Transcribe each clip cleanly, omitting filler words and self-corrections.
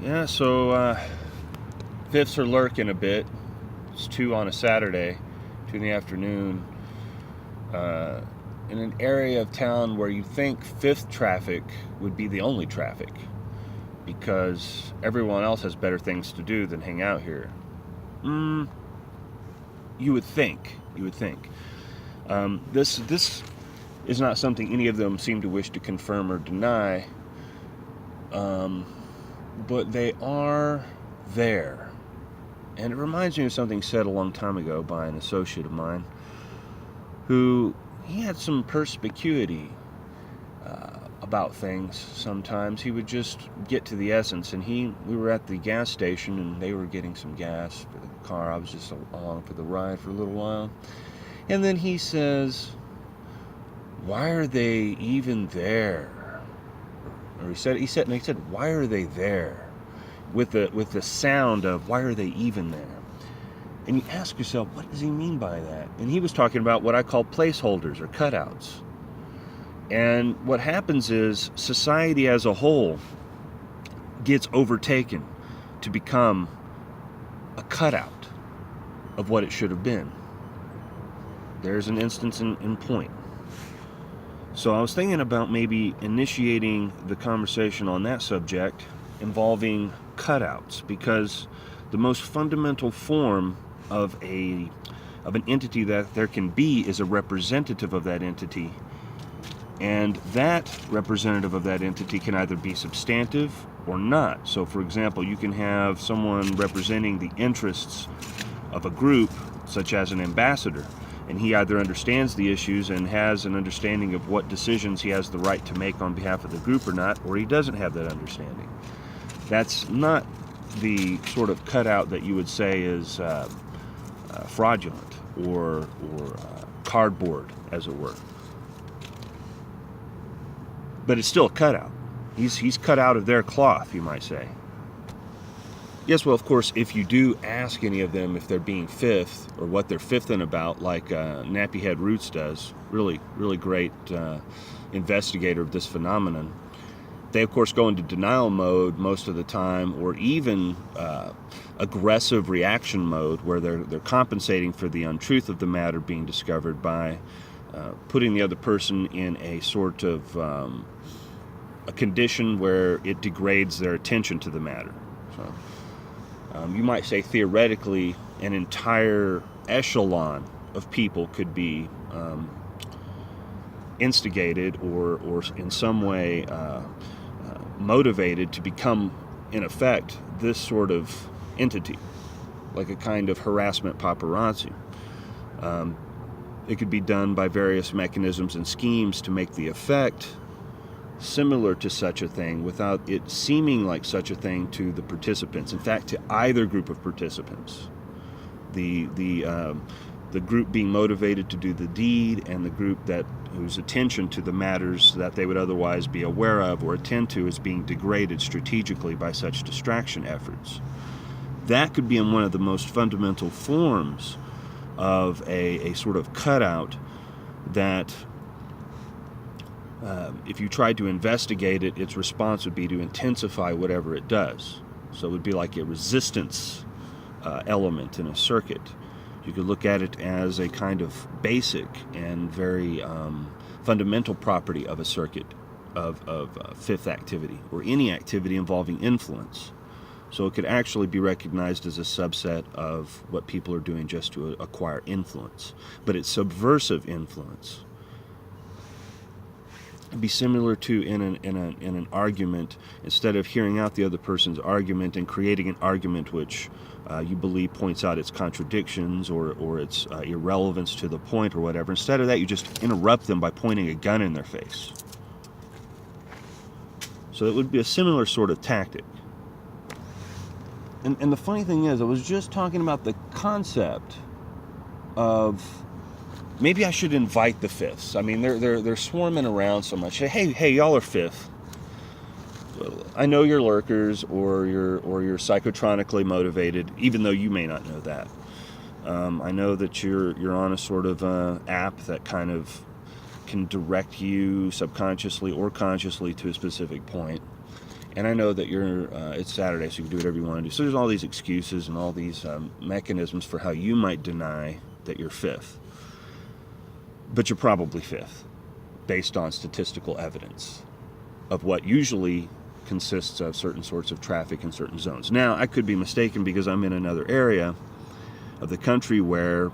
Yeah, so fifths are lurking a bit. It's 2 on a Saturday, 2 in the afternoon, uh, in an area of town where you think fifth traffic would be the only traffic because everyone else has better things to do than hang out here. Mm, you would think. You would think. This is not something any of them seem to wish to confirm or deny, um, but they are there. And it reminds me of something said a long time ago by an associate of mine who he had some perspicuity about things sometimes. He would just get to the essence, and we were at the gas station and they were getting some gas for the car. I was just along for the ride for a little while. And then he says, "Why are they even there?" Or he said, "Why are they there?" With the sound of "Why are they even there?" And you ask yourself, what does he mean by that? And he was talking about what I call placeholders or cutouts. And what happens is society as a whole gets overtaken to become a cutout of what it should have been. There's an instance in point. So I was thinking about maybe initiating the conversation on that subject involving cutouts, because the most fundamental form of an entity that there can be is a representative of that entity, and that representative of that entity can either be substantive or not. So for example, you can have someone representing the interests of a group, such as an ambassador, and he either understands the issues and has an understanding of what decisions he has the right to make on behalf of the group or not, or he doesn't have that understanding. That's not the sort of cutout that you would say is fraudulent or cardboard, as it were. But it's still a cutout. He's cut out of their cloth, you might say. Yes, well, of course, if you do ask any of them if they're being fifth or what they're fifthing about, like Nappy Head Roots does, really, really great investigator of this phenomenon, they, of course, go into denial mode most of the time, or even aggressive reaction mode, where they're compensating for the untruth of the matter being discovered by putting the other person in a sort of a condition where it degrades their attention to the matter. So you might say theoretically an entire echelon of people could be instigated or in some way motivated to become, in effect, this sort of entity, like a kind of harassment paparazzi. It could be done by various mechanisms and schemes to make the effect similar to such a thing without it seeming like such a thing to the participants. In fact, to either group of participants. The group being motivated to do the deed, and the group whose attention to the matters that they would otherwise be aware of or attend to is being degraded strategically by such distraction efforts. That could be in one of the most fundamental forms of a sort of cutout that if you tried to investigate it, its response would be to intensify whatever it does. So it would be like a resistance element in a circuit. You could look at it as a kind of basic and very fundamental property of a circuit of fifth activity, or any activity involving influence. So it could actually be recognized as a subset of what people are doing just to acquire influence. But it's subversive influence. It'd be similar to in an argument, instead of hearing out the other person's argument and creating an argument which you believe points out its contradictions or its irrelevance to the point or whatever. Instead of that, you just interrupt them by pointing a gun in their face. So it would be a similar sort of tactic. And the funny thing is, I was just talking about the concept of maybe I should invite the fifths. I mean, they're swarming around so much. Hey, y'all are fifth. I know you're lurkers, or you're psychotronically motivated, even though you may not know that. I know that you're on a sort of app that kind of can direct you subconsciously or consciously to a specific point. And I know that it's Saturday, so you can do whatever you want to do. So there's all these excuses and all these mechanisms for how you might deny that you're fifth. But you're probably fifth, based on statistical evidence of what usually consists of certain sorts of traffic in certain zones. Now, I could be mistaken because I'm in another area of the country where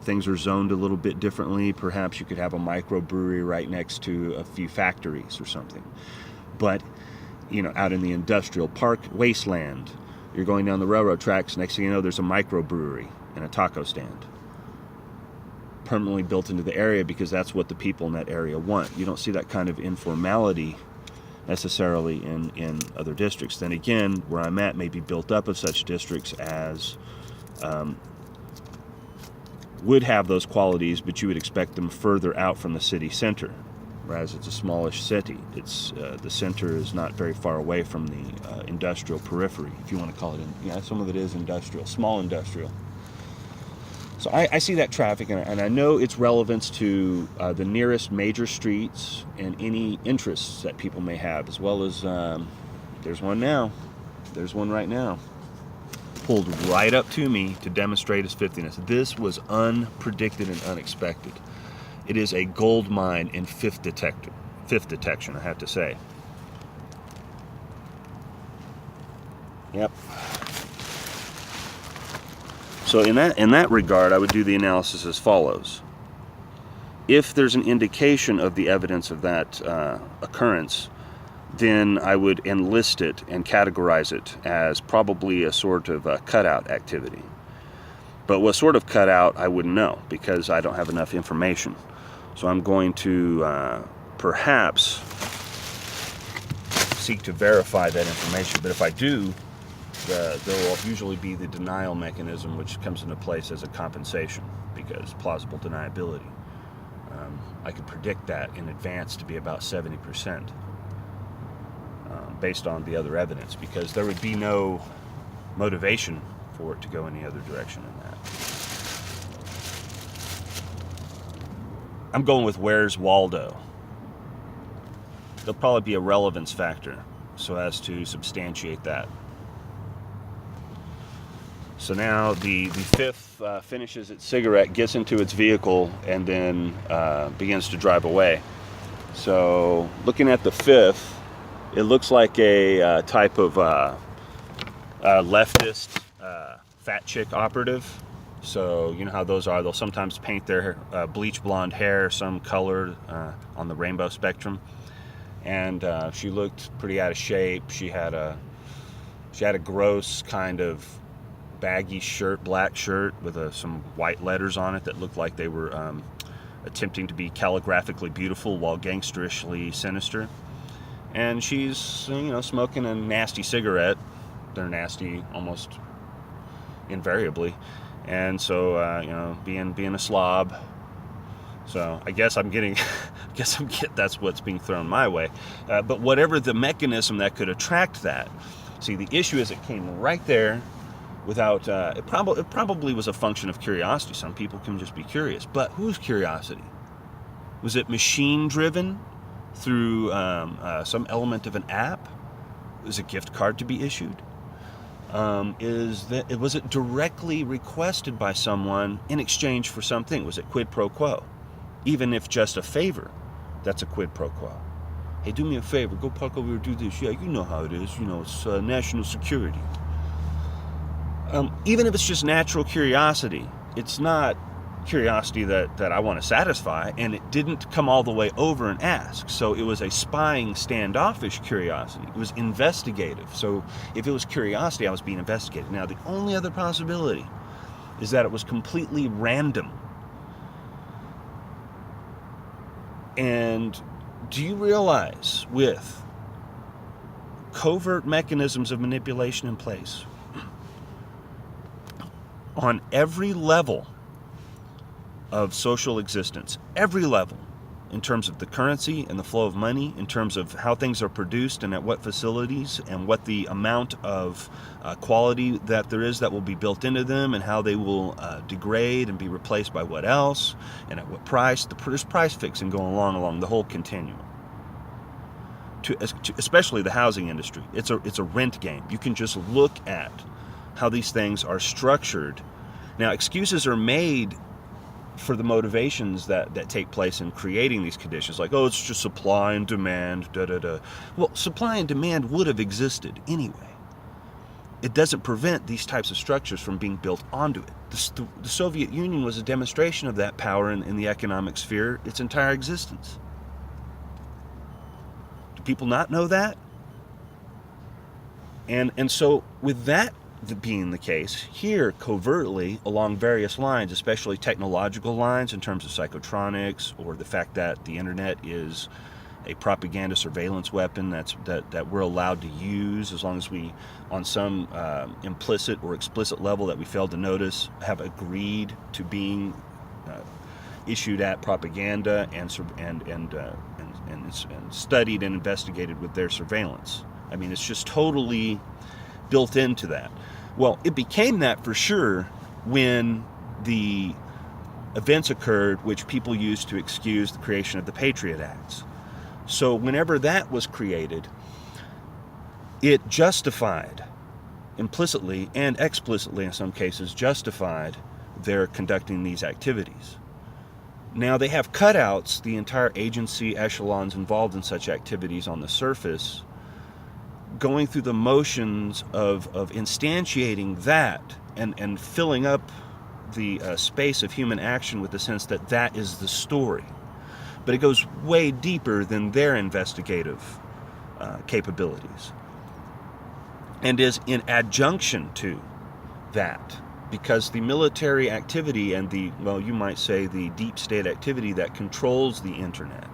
things are zoned a little bit differently. Perhaps you could have a microbrewery right next to a few factories or something. But out in the industrial park wasteland, you're going down the railroad tracks, next thing you know, there's a microbrewery and a taco stand permanently built into the area because that's what the people in that area want. You don't see that kind of informality necessarily in other districts. Then again, where I'm at may be built up of such districts as would have those qualities, but you would expect them further out from the city center. Whereas it's a smallish city. The center is not very far away from the industrial periphery, if you want to call it. Some of it is industrial, small industrial. So I see that traffic, and I know its relevance to the nearest major streets and any interests that people may have, as well as there's one now. There's one right now. Pulled right up to me to demonstrate his fiftiness. This was unpredicted and unexpected. It is a gold mine in fifth detection, I have to say. Yep. So in that regard, I would do the analysis as follows. If there's an indication of the evidence of that occurrence, then I would enlist it and categorize it as probably a sort of a cutout activity. But what sort of cutout, I wouldn't know because I don't have enough information. So I'm going to perhaps seek to verify that information. But if I do, there will usually be the denial mechanism, which comes into place as a compensation because plausible deniability. I could predict that in advance to be about 70% based on the other evidence, because there would be no motivation for it to go any other direction than that. I'm going with Where's Waldo. There'll probably be a relevance factor so as to substantiate that. So now the fifth finishes its cigarette, gets into its vehicle, and then begins to drive away. So looking at the fifth, it looks like a type of leftist fat chick operative. So you know how those are. They'll sometimes paint their bleach blonde hair some color on the rainbow spectrum. And she looked pretty out of shape. She had a gross kind of baggy shirt, black shirt with some white letters on it that looked like they were attempting to be calligraphically beautiful while gangsterishly sinister. And she's smoking a nasty cigarette. They're nasty almost invariably. And so, being a slob. So I guess that's what's being thrown my way. But whatever the mechanism that could attract that. See, the issue is it came right there without, it probably was a function of curiosity. Some people can just be curious. But whose curiosity? Was it machine driven through some element of an app? Was a gift card to be issued? Was it directly requested by someone in exchange for something? Was it quid pro quo? Even if just a favor, that's a quid pro quo. Hey, do me a favor, go park over here, do this. Yeah, you know how it is. It's national security. Even if it's just natural curiosity, it's not curiosity that I want to satisfy, and it didn't come all the way over and ask. So it was a spying, standoffish curiosity. It was investigative. So if it was curiosity, I was being investigated. Now, the only other possibility is that it was completely random. And do you realize, with covert mechanisms of manipulation in place, on every level of social existence, every level, in terms of the currency and the flow of money, in terms of how things are produced and at what facilities, and what the amount of quality that there is that will be built into them, and how they will degrade and be replaced by what else, and at what price. There's price fixing going along the whole continuum. especially the housing industry. It's a rent game. You can just look at how these things are structured. Now, excuses are made for the motivations that take place in creating these conditions, like, oh, it's just supply and demand, da-da-da. Well, supply and demand would have existed anyway. It doesn't prevent these types of structures from being built onto it. The Soviet Union was a demonstration of that power in the economic sphere its entire existence. Do people not know that? And so with that being the case, here covertly along various lines, especially technological lines in terms of psychotronics, or the fact that the internet is a propaganda surveillance weapon that we're allowed to use as long as we, on some implicit or explicit level that we failed to notice, have agreed to being issued at propaganda and studied and investigated with their surveillance. I mean, it's just totally built into that. Well, it became that for sure when the events occurred which people used to excuse the creation of the Patriot Acts. So whenever that was created, it justified, implicitly and explicitly in some cases, justified their conducting these activities. Now, they have cutouts, the entire agency echelons involved in such activities on the surface, going through the motions of instantiating that and filling up the space of human action with the sense that that is the story. But it goes way deeper than their investigative capabilities, and is in adjunction to that, because the military activity and you might say the deep state activity that controls the internet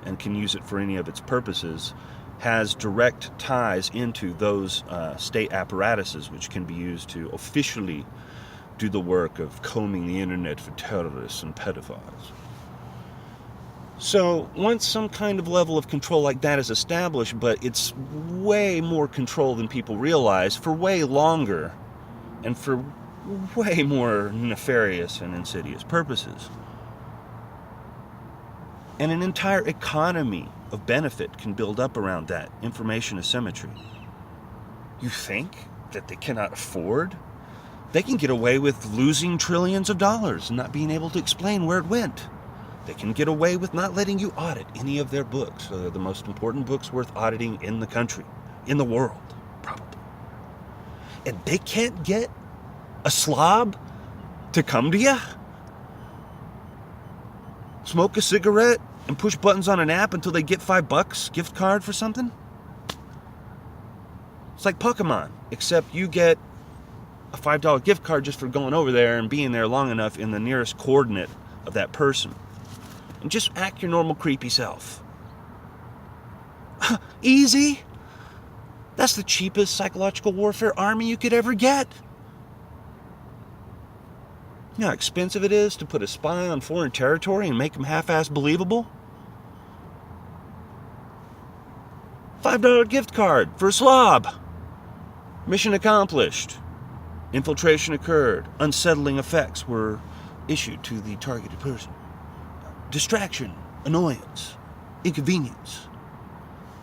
and can use it for any of its purposes has direct ties into those state apparatuses which can be used to officially do the work of combing the internet for terrorists and pedophiles. So once some kind of level of control like that is established, but it's way more control than people realize, for way longer, and for way more nefarious and insidious purposes, and an entire economy of benefit can build up around that information asymmetry. You think that they cannot afford? They can get away with losing trillions of dollars and not being able to explain where it went. They can get away with not letting you audit any of their books. So they're the most important books worth auditing in the country, in the world, probably. And they can't get a slob to come to you, smoke a cigarette, and push buttons on an app until they get $5 gift card for something? It's like Pokemon, except you get a $5 gift card just for going over there and being there long enough in the nearest coordinate of that person. And just act your normal creepy self. Easy. That's the cheapest psychological warfare army you could ever get. You know how expensive it is to put a spy on foreign territory and make him half-ass believable? $5 gift card for a slob. Mission accomplished. Infiltration occurred. Unsettling effects were issued to the targeted person. Distraction, annoyance, inconvenience.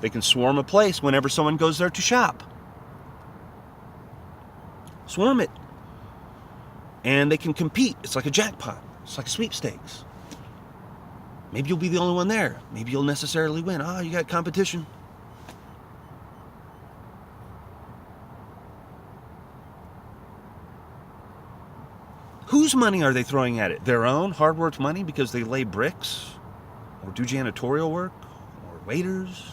They can swarm a place whenever someone goes there to shop. Swarm it. And they can compete. It's like a jackpot. It's like sweepstakes. Maybe you'll be the only one there. Maybe you'll necessarily win. Oh, you got competition. Whose money are they throwing at it? Their own hard-worked money because they lay bricks? Or do janitorial work? Or waiters?